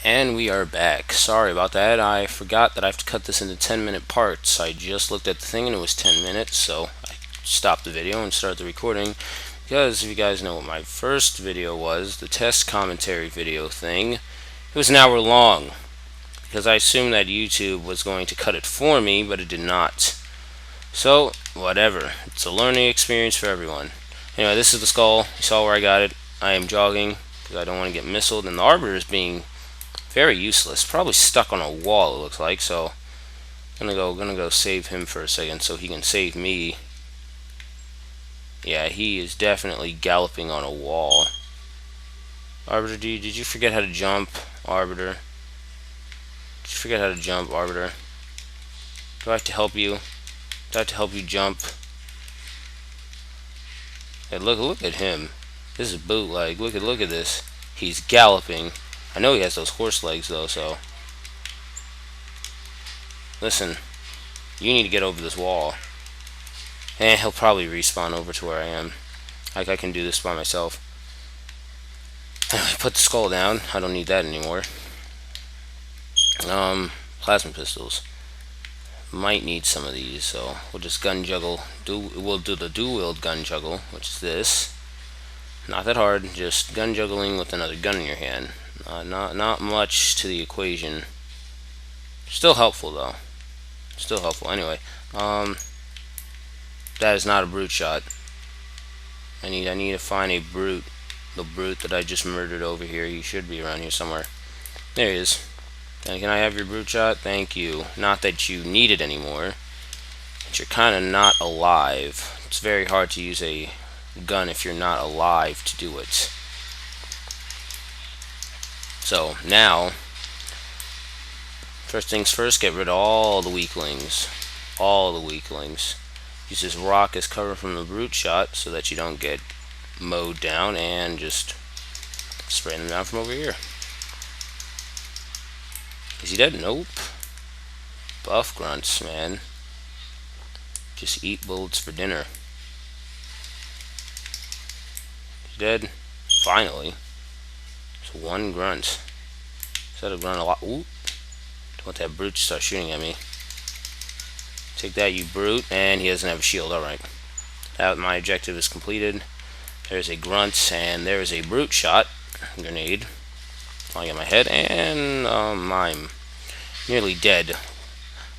And we are back. Sorry about that. I forgot that I have to cut this into 10-minute parts. I just looked at the thing and it was 10 minutes, so I stopped the video and started the recording. Because if you guys know what my first video was, the test commentary video thing, it was an hour long. Because I assumed that YouTube was going to cut it for me, but it did not. So, whatever. It's a learning experience for everyone. Anyway, this is the skull. You saw where I got it. I am jogging because I don't want to get missiled, and the arbiter is being very useless. Probably stuck on a wall, it looks like. So, gonna go save him for a second so he can save me. Yeah, he is definitely galloping on a wall. Arbiter, did you forget how to jump, Arbiter? Did you forget how to jump, Arbiter? Do I have to help you? Do I have to help you jump? Hey, look at him. This is bootleg. Look at this. He's galloping. I know he has those horse legs though, so listen, you need to get over this wall. And he'll probably respawn over to where I am. Like I can do this by myself. Anyway, put the skull down. I don't need that anymore. Plasma pistols. Might need some of these, so we'll just gun juggle. We'll do the dual wield gun juggle, which is this. Not that hard, just gun juggling with another gun in your hand. Not much to the equation. Still helpful though. Still helpful. Anyway, that is not a brute shot. I need to find a brute. The brute that I just murdered over here. He should be around here somewhere. There he is. Can I have your brute shot? Thank you. Not that you need it anymore. But you're kind of not alive. It's very hard to use a gun if you're not alive to do it. So now, first things first, get rid of all the weaklings. All the weaklings. Use this rock as cover from the brute shot so that you don't get mowed down, and just spray them down from over here. Is he dead? Nope. Buff grunts, man. Just eat bullets for dinner. He's dead. Finally. It's one grunt. Instead of grunt a lot. Ooh. Don't want that brute to start shooting at me. Take that, you brute. And he doesn't have a shield. Alright. Now my objective is completed. There's a grunt, and there is a brute shot. Grenade. Flying at my head, and I'm nearly dead.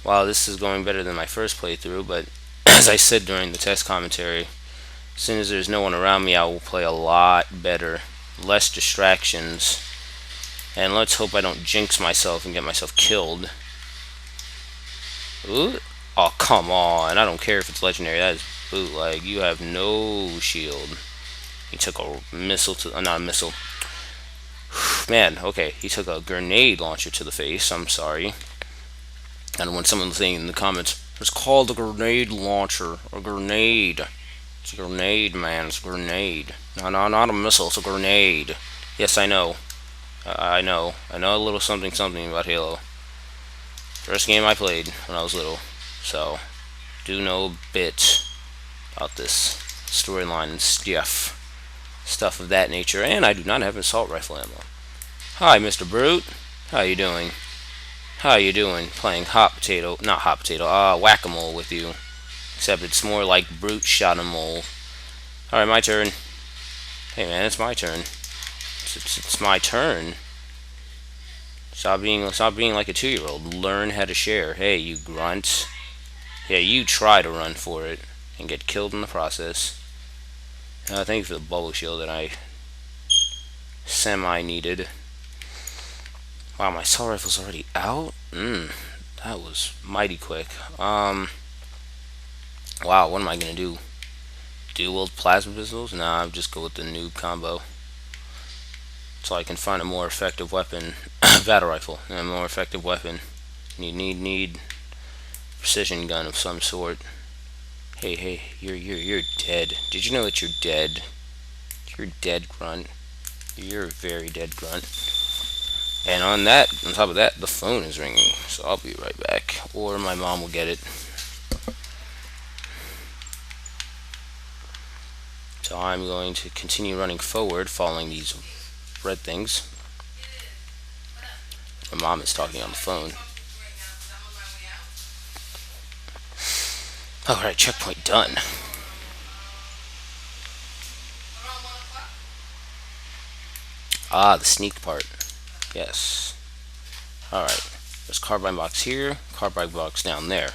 Wow, this is going better than my first playthrough, but as I said during the test commentary, as soon as there's no one around me, I will play a lot better. Less distractions. And let's hope I don't jinx myself and get myself killed. Ooh. Oh, come on. I don't care if it's legendary. That is bootleg. You have no shield. He took a missile to... not a missile. Man, okay. He took a grenade launcher to the face. I'm sorry. And when someone's saying in the comments, it's called a grenade launcher. A grenade. It's a grenade, man. It's a grenade. No, not a missile. It's a grenade. Yes, I know. I know. I know a little something about Halo. First game I played when I was little. So, do know a bit about this storyline and stuff of that nature. And I do not have assault rifle ammo. Hi, Mr. Brute. How you doing? How you doing? Playing whack-a-mole with you. Except it's more like brute shot-a-mole. Alright, my turn. Hey man, it's my turn. It's my turn. Stop being like a 2-year-old. Learn how to share. Hey, you grunt. Yeah, you try to run for it and get killed in the process. Thank you for the bubble shield that I semi-needed. Wow, my assault rifle's already out? That was mighty quick. Wow, what am I gonna do? Dual plasma pistols? Nah, I'll just go with the noob combo. So I can find a more effective weapon. Battle rifle. A more effective weapon. Need precision gun of some sort. Hey, you're dead. Did you know that you're dead? You're dead, grunt. You're a very dead grunt. And on top of that, the phone is ringing. So I'll be right back. Or my mom will get it. So I'm going to continue running forward, following these red things. My mom is talking on the phone. Alright, checkpoint done. Ah, the sneak part. Yes. Alright. There's carbine box here, carbine box down there.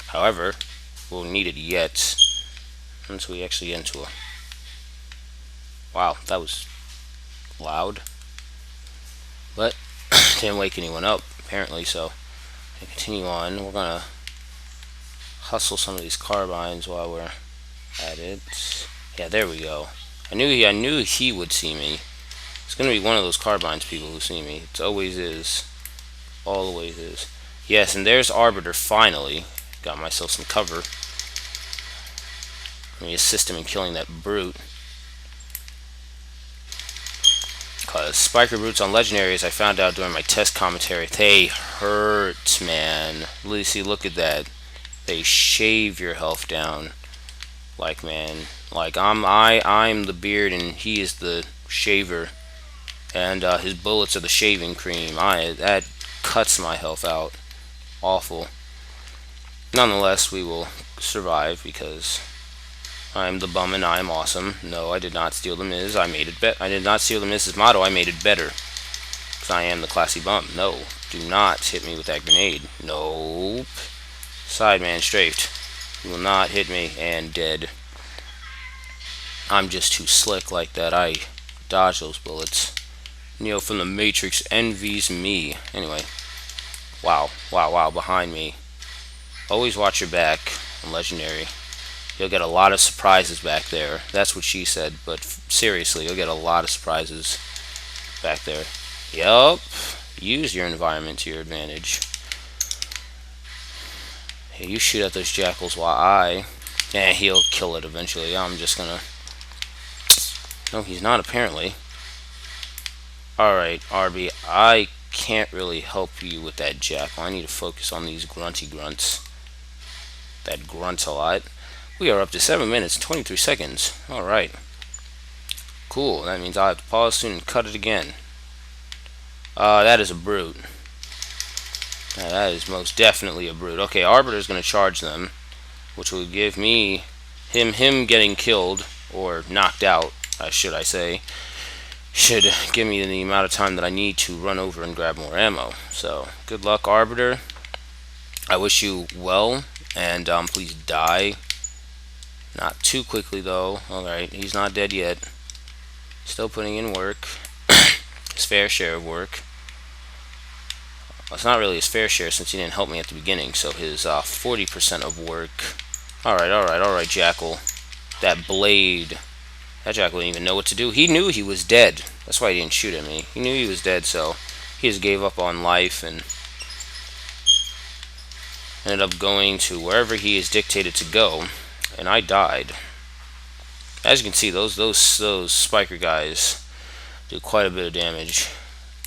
However, we'll need it yet until we actually get into a... Wow, that was loud. But didn't wake anyone up, apparently, so continue on. We're gonna hustle some of these carbines while we're at it. Yeah, there we go. I knew he would see me. It's gonna be one of those carbines people who see me. It always is. Always is. Yes, and there's Arbiter finally. Got myself some cover. Let me assist him in killing that brute. Because Spiker Brutes on Legendaries, I found out during my test commentary, they hurt, man. Lucy, look at that. They shave your health down. Like, man. Like, I'm the beard and he is the shaver. And his bullets are the shaving cream. That cuts my health out. Awful. Nonetheless, we will survive because I'm the bum and I am awesome. No, I did not steal the Miz. I made it I did not steal the Miz's motto. I made it better. Because I am the classy bum. No, do not hit me with that grenade. Nope. Sideman strafed. You will not hit me. And dead. I'm just too slick like that. I dodge those bullets. Neo from the Matrix envies me. Anyway. Wow. Wow, wow. Behind me. Always watch your back on Legendary. You'll get a lot of surprises back there. That's what she said, but seriously, you'll get a lot of surprises back there. Yup. Use your environment to your advantage. Hey, you shoot at those jackals while he'll kill it eventually. I'm just gonna... No, he's not, apparently. Alright, Arby, I can't really help you with that jackal. I need to focus on these grunty grunts. That grunts a lot. We are up to 7 minutes and 23 seconds. Alright. Cool. That means I'll have to pause soon and cut it again. That is a brute. That is most definitely a brute. Okay, Arbiter's going to charge them, which will give me him getting killed, or knocked out, should I say, should give me the amount of time that I need to run over and grab more ammo. So, good luck, Arbiter. I wish you well, and please die. Not too quickly, though. Alright, he's not dead yet. Still putting in work. His fair share of work. Well, it's not really his fair share since he didn't help me at the beginning, so his 40% of work. Alright, Jackal. That blade. That Jackal didn't even know what to do. He knew he was dead. That's why he didn't shoot at me. He knew he was dead, so he just gave up on life and ended up going to wherever he is dictated to go. And I died. As you can see, those spiker guys do quite a bit of damage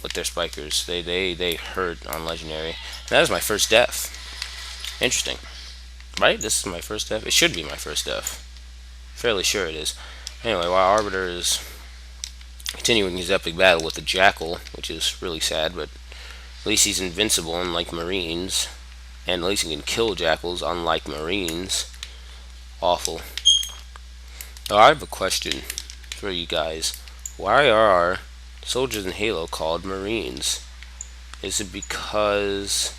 with their spikers. They hurt on Legendary. And that is my first death. Interesting. Right? This is my first death? It should be my first death. Fairly sure it is. Anyway, while Arbiter is continuing his epic battle with the Jackal, which is really sad, but at least he's invincible unlike Marines. And at least he can kill Jackals unlike Marines. Awful. Oh, I have a question for you guys. Why are soldiers in Halo called Marines? Is it because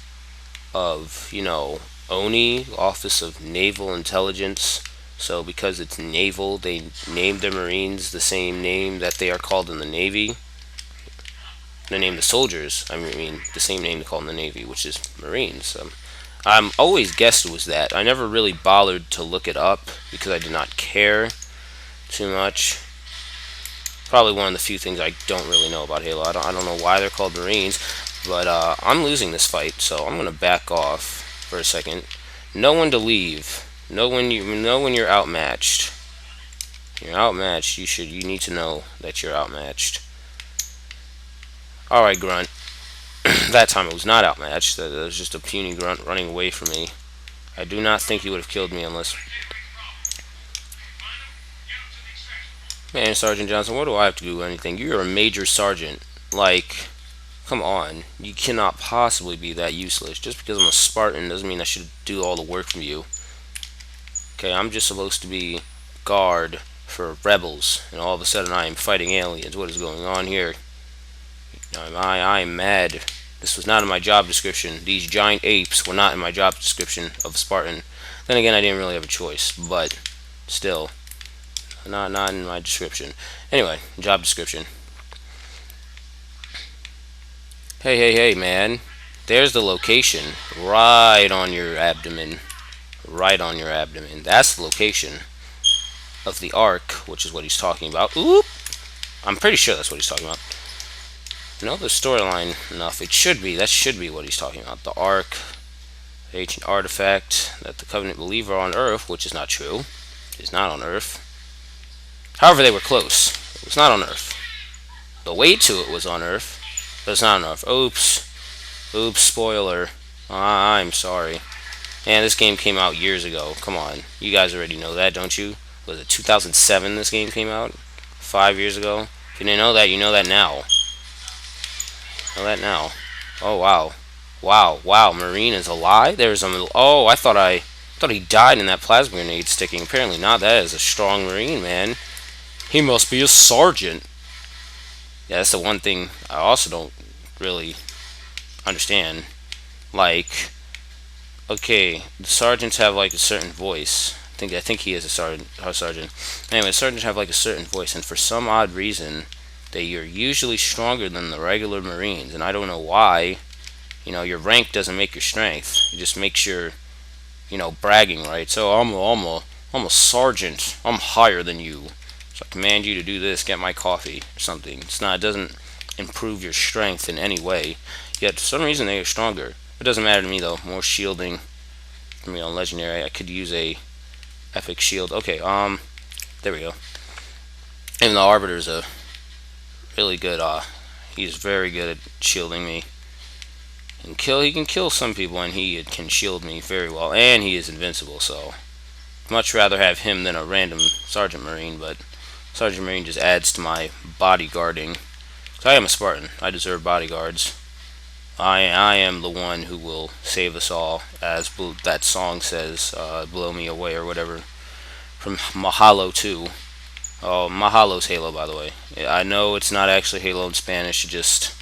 of, ONI, Office of Naval Intelligence? So because it's naval, they named their Marines the same name that they are called in the Navy? They named the soldiers, the same name they call in the Navy, which is Marines. I always guessed it was that. I never really bothered to look it up because I did not care too much. Probably one of the few things I don't really know about Halo. I don't know why they're called Marines, but I'm losing this fight, so I'm gonna back off for a second. Know when to leave. Know when you're outmatched. You're outmatched. You need to know that you're outmatched. All right, grunt. That time it was not outmatched. That was just a puny grunt running away from me. I do not think he would have killed me unless... Man, Sergeant Johnson, what do I have to do with anything? You're a major sergeant. Like, Come on. You cannot possibly be that useless. Just because I'm a Spartan doesn't mean I should do all the work from you. Okay, I'm just supposed to be guard for rebels, and all of a sudden I am fighting aliens. What is going on here? I am mad. This was not in my job description. These giant apes were not in my job description of a Spartan. Then again, I didn't really have a choice, but still, not in my description. Anyway, job description. Hey, man. There's the location. Right on your abdomen. Right on your abdomen. That's the location of the Ark, which is what he's talking about. Oop! I'm pretty sure that's what he's talking about. No, the storyline enough. It should be. That should be what he's talking about. The Ark, the ancient artifact that the Covenant believe are on Earth, which is not true. It's not on Earth. However, they were close. It was not on Earth. The way to it was on Earth, but it's not on Earth. Oops. Oops, spoiler. I'm sorry. Man, this game came out years ago. Come on. You guys already know that, don't you? Was it 2007 this game came out? 5 years ago? If you didn't know that, you know that now. Know that now. Oh, wow. Wow. Marine is alive? There's some... Oh, I thought he died in that plasma grenade sticking. Apparently not. That is a strong Marine, man. He must be a sergeant. Yeah, that's the one thing I also don't really understand. Like, okay, the sergeants have like a certain voice. I think he is a sergeant. Anyway, sergeants have like a certain voice, and for some odd reason, they are usually stronger than the regular Marines, and I don't know why. You know, your rank doesn't make your strength. It just makes your, bragging right. So I'm a sergeant. I'm higher than you. So I command you to do this. Get my coffee or something. It's not. It doesn't improve your strength in any way. Yet for some reason they are stronger. It doesn't matter to me though. More shielding. For me on legendary, I could use a epic shield. Okay. There we go. Even the arbiter's a really good. He's very good at shielding me. He can kill some people, and he can shield me very well. And he is invincible. So much rather have him than a random sergeant marine. But sergeant marine just adds to my bodyguarding. So I am a Spartan. I deserve bodyguards. I am the one who will save us all, as that song says, "Blow Me Away" or whatever, from Mahalo 2. Oh, Mahalo's Halo, by the way. I know it's not actually Halo in Spanish. Just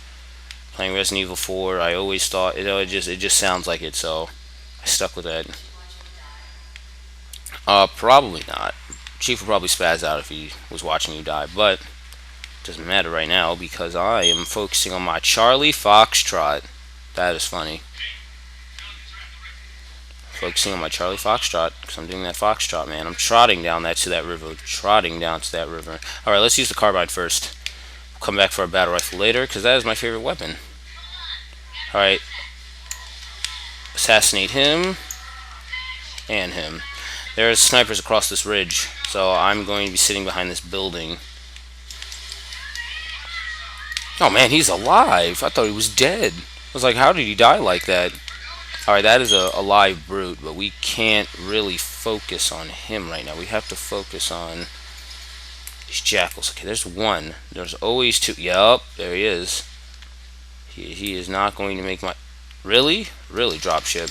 playing Resident Evil 4, I always thought it just sounds like it, so I stuck with that. Probably not. Chief would probably spaz out if he was watching you die, but doesn't matter right now because I am focusing on my Charlie Foxtrot. That is funny. Focusing on my Charlie Foxtrot because I'm doing that Foxtrot, man. I'm trotting down to that river. Trotting down to that river. Alright, let's use the carbine first. We'll come back for our battle rifle later because that is my favorite weapon. Alright. Assassinate him. And him. There's snipers across this ridge. So I'm going to be sitting behind this building. Oh man, he's alive. I thought he was dead. I was like, how did he die like that? Alright, that is a live brute, but we can't really focus on him right now. We have to focus on these jackals. Okay, there's one. There's always two. Yup, there he is. He is not going to make my... Really? Really, dropship.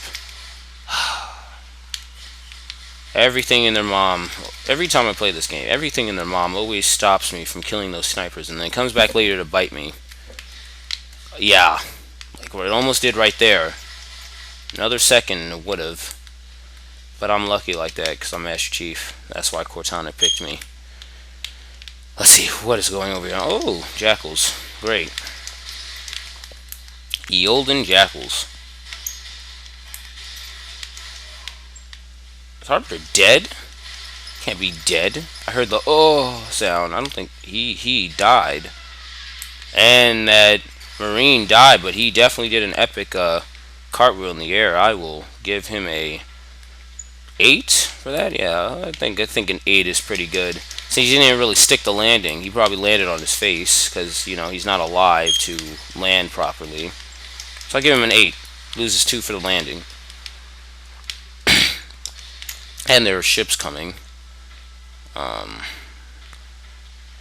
Everything in their mom, every time I play this game, everything in their mom always stops me from killing those snipers and then comes back later to bite me. Yeah, like what it almost did right there. Another second would have. But I'm lucky like that because I'm Master Chief. That's why Cortana picked me. Let's see, what is going over here? Oh, jackals. Great. Eolden jackals. Is Harper dead? Can't be dead. I heard the oh sound. I don't think he died. And that Marine died, but he definitely did an epic cartwheel in the air. I will give him a 8 for that. Yeah, I think an 8 is pretty good. Since he didn't really stick the landing, he probably landed on his face because he's not alive to land properly. So I give him an 8. Loses 2 for the landing. And there are ships coming.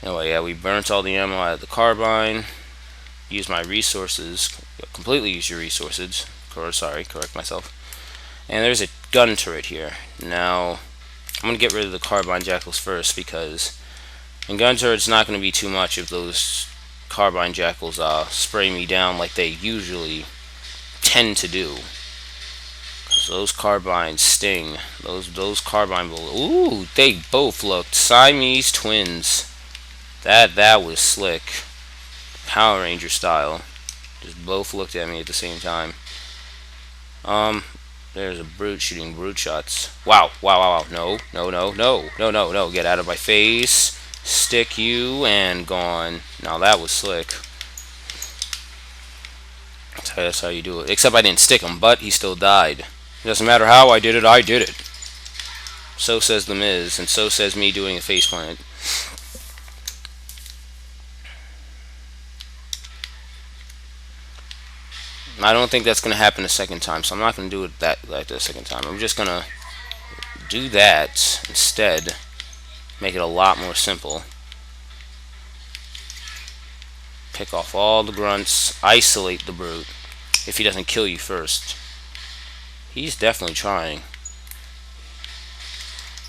Anyway, yeah, we burnt all the ammo out of the carbine. use my resources, completely use your resources. Sorry, correct myself. And there's a gun turret here. Now, I'm going to get rid of the carbine jackals first, because in gun turret's not going to be too much if those carbine jackals spray me down like they usually tend to do. Because those carbines sting. Those carbine bullets. Ooh, they both looked Siamese twins. That was slick. Power Ranger style. Just both looked at me at the same time. There's a brute shooting brute shots. Wow, wow, wow, wow. No, no, no, no, no, no, no. Get out of my face. Stick you and gone. Now that was slick. That's how you do it. Except I didn't stick him, but he still died. It doesn't matter how I did it, I did it. So says The Miz, and so says me doing a faceplant. I don't think that's going to happen a second time, so I'm not going to do it like the second time. I'm just going to do that instead. Make it a lot more simple. Pick off all the grunts. Isolate the brute. If he doesn't kill you first. He's definitely trying.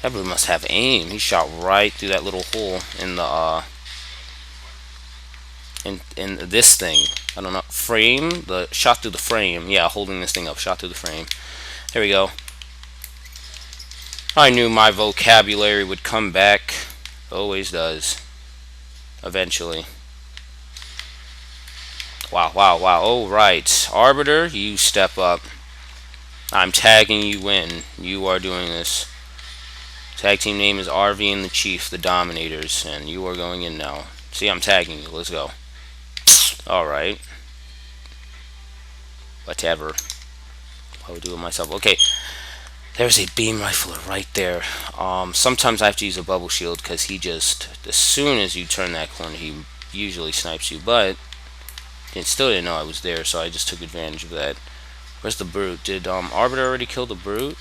That brute must have aim. He shot right through that little hole in the in this thing. I don't know. Frame? The shot through the frame. Yeah, holding this thing up. Shot through the frame. There we go. I knew my vocabulary would come back. Always does. Eventually. Wow, wow, wow. Oh, right. Arbiter, you step up. I'm tagging you in. You are doing this. Tag team name is RV and the Chief, the Dominators, and you are going in now. See, I'm tagging you. Let's go. Alright. Whatever. I would do it myself. Okay. There's a beam rifler right there. Sometimes I have to use a bubble shield because he just, as soon as you turn that corner, he usually snipes you. But still didn't know I was there, so I just took advantage of that. Where's the brute? Did Arbiter already kill the brute?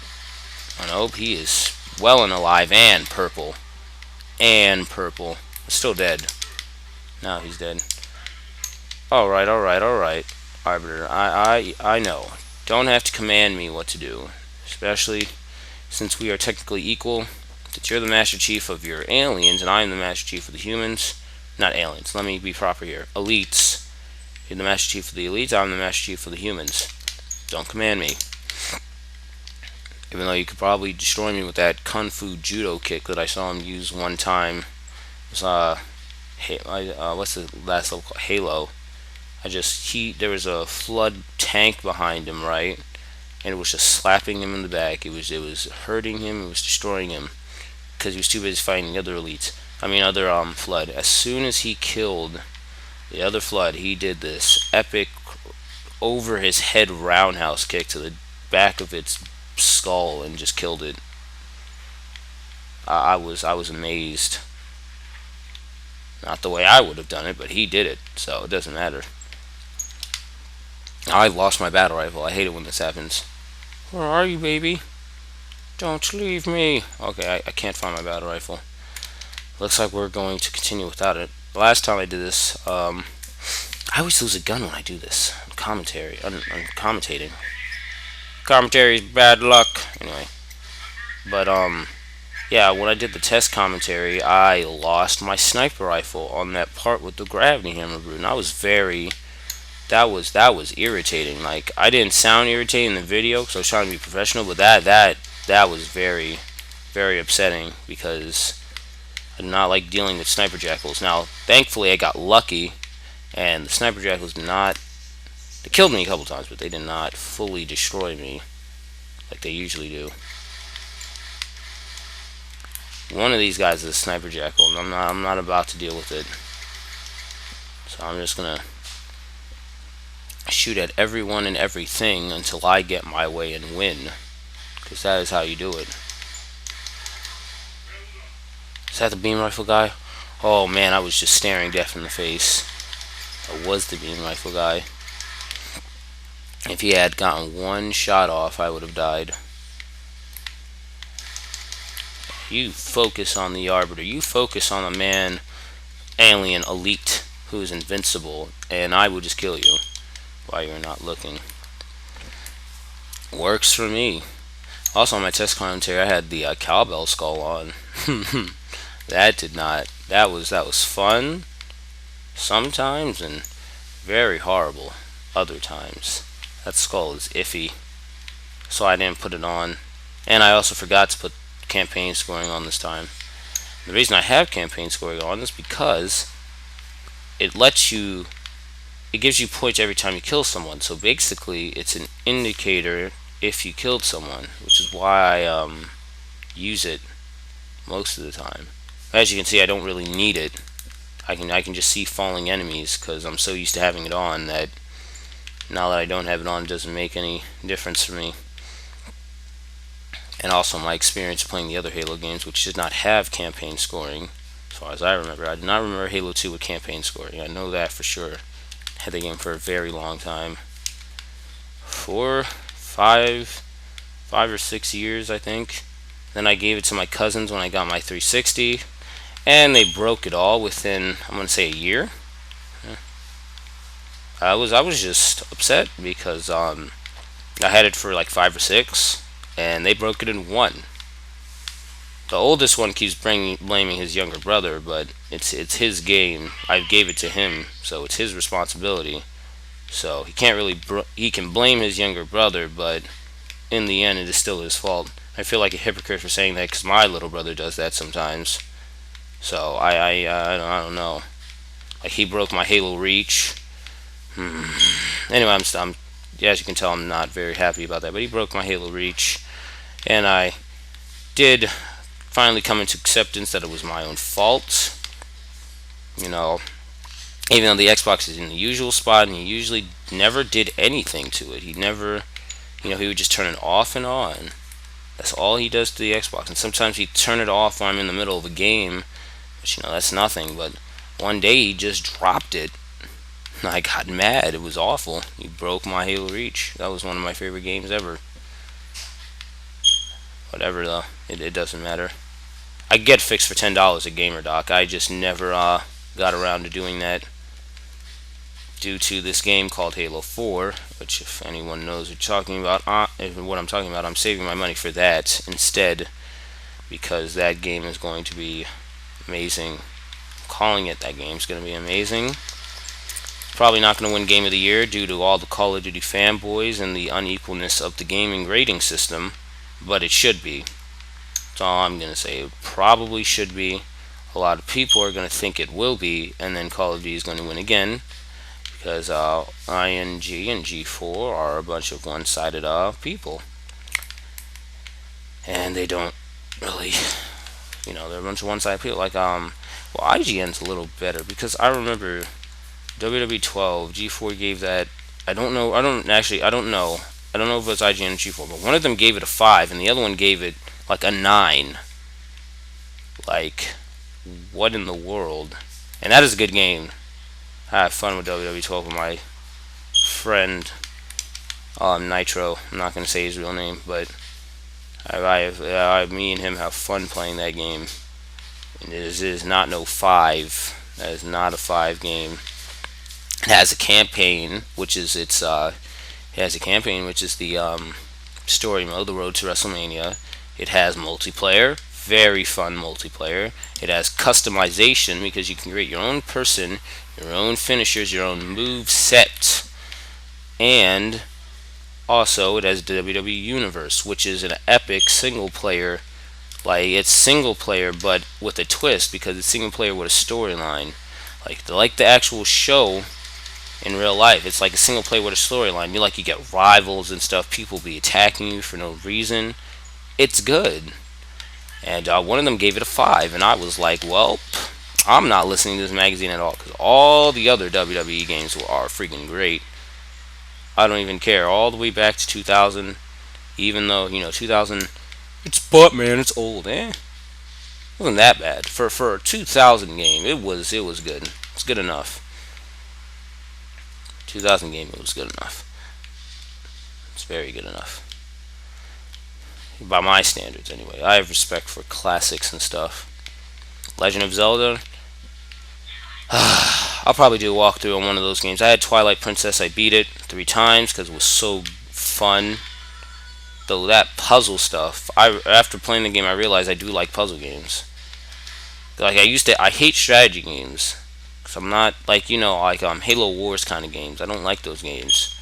Oh no, he is well and alive and purple. And purple. Still dead. Now he's dead. Alright, alright, alright. Arbiter, I know. Don't have to command me what to do. Especially since we are technically equal. That you're the Master Chief of your aliens and I am the Master Chief of the humans. Not aliens, let me be proper here. Elites. You're the Master Chief of the elites, I'm the Master Chief of the humans. Don't command me. Even though you could probably destroy me with that Kung Fu Judo kick that I saw him use one time. It was, what's the last level called? Halo. There was a flood tank behind him, right? And it was just slapping him in the back. It was hurting him, it was destroying him. Because he was too busy fighting the other elites. Other flood. As soon as he killed the other flood, he did this epic over his head roundhouse kick to the back of its skull and just killed it. I was amazed. Not the way I would have done it, but he did it, so it doesn't matter. I lost my battle rifle. I hate it when this happens. Where are you, baby? Don't leave me. Okay, I can't find my battle rifle. Looks like we're going to continue without it. The last time I did this, I always lose a gun when I do this. I'm commentating. Commentary is bad luck. Anyway. But, yeah, when I did the test commentary, I lost my sniper rifle on that part with the gravity hammer brute. And I was that was irritating. Like, I didn't sound irritating in the video because I was trying to be professional, but that was very, very upsetting because I did not like dealing with sniper jackals. Now, thankfully, I got lucky, and the sniper jackals did not. They killed me a couple times, but they did not fully destroy me like they usually do. One of these guys is a sniper jackal, and I'm not about to deal with it. So I'm just gonna shoot at everyone and everything until I get my way and win, because that is how you do it. Is that the beam rifle guy? Oh man, I was just staring death in the face. That was the beam rifle guy. If he had gotten one shot off, I would have died. You focus on the Arbiter. You focus on the man, alien, elite, who's invincible, and I will just kill you while you're not looking. Works for me. Also, on my test commentary, I had the cowbell skull on. That did not. That was fun sometimes and very horrible other times. That skull is iffy, so I didn't put it on. And I also forgot to put campaign scoring on this time. The reason I have campaign scoring on is because it lets you, it gives you points every time you kill someone. So basically, it's an indicator if you killed someone, which is why I use it most of the time. As you can see, I don't really need it. I can just see falling enemies because I'm so used to having it on that now that I don't have it on, it doesn't make any difference for me. And also my experience playing the other Halo games, which did not have campaign scoring, as far as I remember. I do not remember Halo 2 with campaign scoring. I know that for sure. Had the game for a very long time. 5 or 6 years, I think. Then I gave it to my cousins when I got my 360, and they broke it all within, I'm gonna say, a year. I was just upset because I had it for like 5 or 6, and they broke it in one. The oldest one keeps blaming his younger brother, but it's his game. I gave it to him, so it's his responsibility. So he can't really he can blame his younger brother, but in the end, it is still his fault. I feel like a hypocrite for saying that because my little brother does that sometimes. So I don't know. Like he broke my Halo Reach. Anyway, I'm as you can tell, I'm not very happy about that. But he broke my Halo Reach, and I did finally come into acceptance that it was my own fault. You know, even though the Xbox is in the usual spot, and he usually never did anything to it. He never, he would just turn it off and on. That's all he does to the Xbox. And sometimes he'd turn it off when I'm in the middle of a game, which, that's nothing. But one day he just dropped it. I got mad. It was awful. He broke my Halo Reach. That was one of my favorite games ever. Whatever, though. It doesn't matter. I get fixed for $10 at GamerDoc. I just never got around to doing that due to this game called Halo 4, which, if anyone knows what I'm talking about, I'm saving my money for that instead, because that game is going to be amazing. I'm calling it that game's going to be amazing. Probably not going to win Game of the Year due to all the Call of Duty fanboys and the unequalness of the gaming rating system, but it should be. That's all I'm going to say. It probably should be. A lot of people are going to think it will be, and then Call of Duty is going to win again, because ING and G4 are a bunch of one-sided people, and they don't really, they're a bunch of one-sided people. Like IGN's a little better, because I remember WWE 12, G4 gave that. I don't know if it was IGN or G4, but one of them gave it a 5, and the other one gave it like a 9. Like, what in the world? And that is a good game. I have fun with WWE 12 with my friend Nitro. I'm not going to say his real name, but me and him have fun playing that game. And it is not no 5. That is not a 5 game. It has a campaign, which is the story mode, The Road to WrestleMania. It has multiplayer, very fun multiplayer. It has customization, because you can create your own person, your own finishers, your own move set. And also it has the WWE Universe, which is an epic single player. Like, it's single player but with a twist, because it's single player with a storyline. Like the actual show in real life. It's like a single player with a storyline. You get rivals and stuff. People be attacking you for no reason. It's good. And one of them gave it a 5, and I was like, well, I'm not listening to this magazine at all, because all the other WWE games are freaking great. I don't even care. All the way back to 2000, even though 2000, man, it's old, It wasn't that bad for a 2000 game. It was good. It's good enough. 2000 game, it was good enough. It's very good enough. By my standards, anyway. I have respect for classics and stuff. Legend of Zelda. I'll probably do a walkthrough on one of those games. I had Twilight Princess. I beat it 3 times because it was so fun. Though that puzzle stuff, after playing the game, I realized I do like puzzle games. Like I hate strategy games. Cause I'm not like like Halo Wars kind of games. I don't like those games.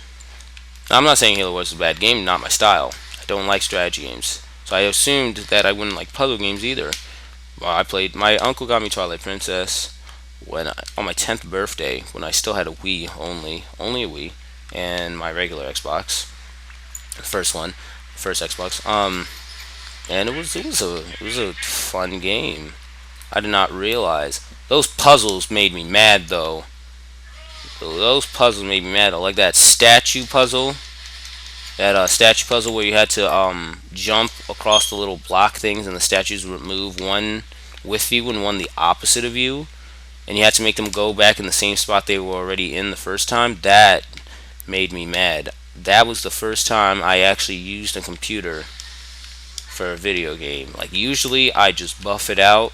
Now, I'm not saying Halo Wars is a bad game. Not my style. I don't like strategy games. So I assumed that I wouldn't like puzzle games either. Well, my uncle got me Twilight Princess on my 10th birthday when I still had a Wii only a Wii, and my regular Xbox, the first Xbox. And it was a fun game. I did not realize those puzzles made me mad though. Those puzzles made me mad. Like that statue puzzle. That statue puzzle where you had to jump across the little block things, and the statues would move one with you and one the opposite of you, and you had to make them go back in the same spot they were already in the first time. That made me mad. That was the first time I actually used a computer for a video game. Like usually I just buff it out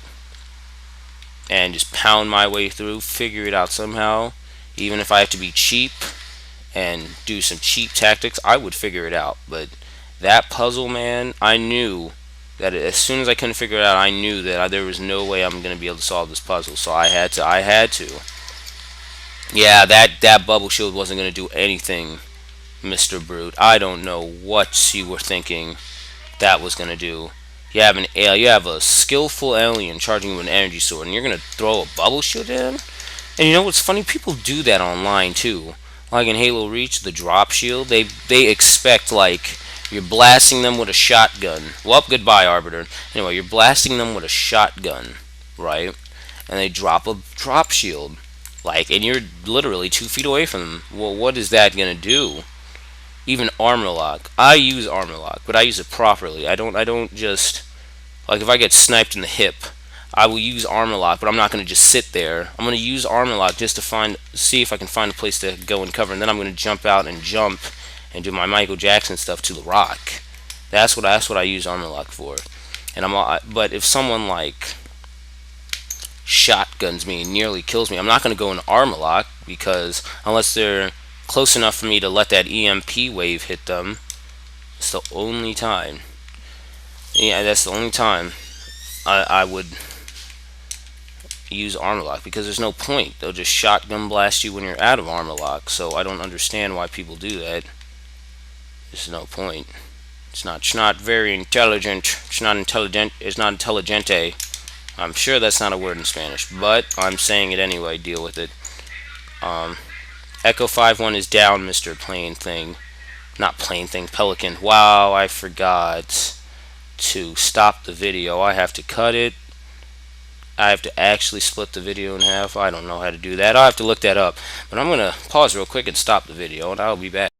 and just pound my way through, figure it out somehow. Even if I have to be cheap and do some cheap tactics, I would figure it out. But that puzzle, man, I knew that as soon as I couldn't figure it out, I knew that there was no way I'm going to be able to solve this puzzle. So I had to. Yeah, that bubble shield wasn't going to do anything, Mr. Brute. I don't know what you were thinking that was going to do. You have a skillful alien charging you with an energy sword, and you're going to throw a bubble shield in? And you know what's funny? People do that online too. Like in Halo Reach, the drop shield, they expect like you're blasting them with a shotgun. Well, goodbye, Arbiter. Anyway, you're blasting them with a shotgun, right? And they drop a drop shield, like, and you're literally 2 feet away from them. Well, what is that gonna do? Even armor lock. I use armor lock, but I use it properly. I don't just like if I get sniped in the hip, I will use armor lock, but I'm not going to just sit there. I'm going to use armor lock just to see if I can find a place to go and cover, and then I'm going to jump out and do my Michael Jackson stuff to the rock. That's what I use armor lock for. And but if someone like shotguns me and nearly kills me, I'm not going to go in armor lock, because unless they're close enough for me to let that EMP wave hit them, it's the only time. Yeah, that's the only time I would use armor lock, because there's no point. They'll just shotgun blast you when you're out of armor lock. So I don't understand why people do that. There's no point. It's not very intelligent. It's not intelligent. It's not intelligente. I'm sure that's not a word in Spanish, but I'm saying it anyway. Deal with it. Echo 5-1 is down, Mr. Plane Thing. Not Plane Thing, Pelican. Wow, I forgot to stop the video. I have to cut it. I have to actually split the video in half. I don't know how to do that. I'll have to look that up. But I'm going to pause real quick and stop the video, and I'll be back.